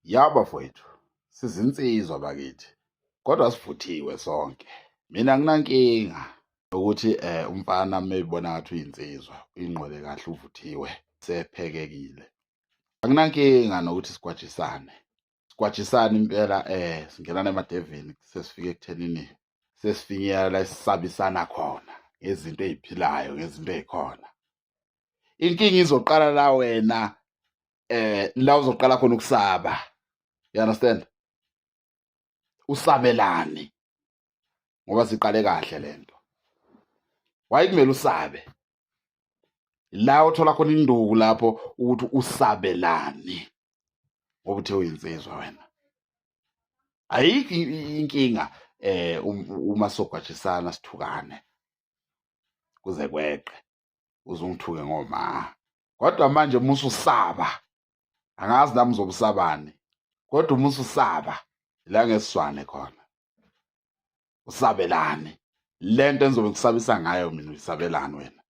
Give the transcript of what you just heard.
Yaba mfowethu, sizinsizwa bakithi, kodwa sivuthiwe sonke. Mina nginankinga ukuthi umfana mebona ngathi uyinsizwa, uyingqole kahle uvuthiwe, sephekekile. Anginankinga nokuthi sigwajisane. Sigwajisane impela singenana emadevini sesifike ekuthenini sesifinyela la esisabisana khona ngezinto eziphilayo, ngezinto ey'khona. Inkinga izoqala la wena la uzoqala khona ukusaba. You understand? Usabelani ngoba siqale kahle lento. Why kumele usabe? La uthola khona induku lapho ukuthi usabelani ngoba uthe uyinsizwa wena. Ayikho inkinga uma sogwajisana sithukane kuze kweqe uzungithuke ngoma. Kodwa manje musu usaba, angazi nami uzobusabani, kodwa uma ususaba la ngesizwane khona. Usabelani lento engizobe ngisabisa ngayo mina, uyisabelani wena?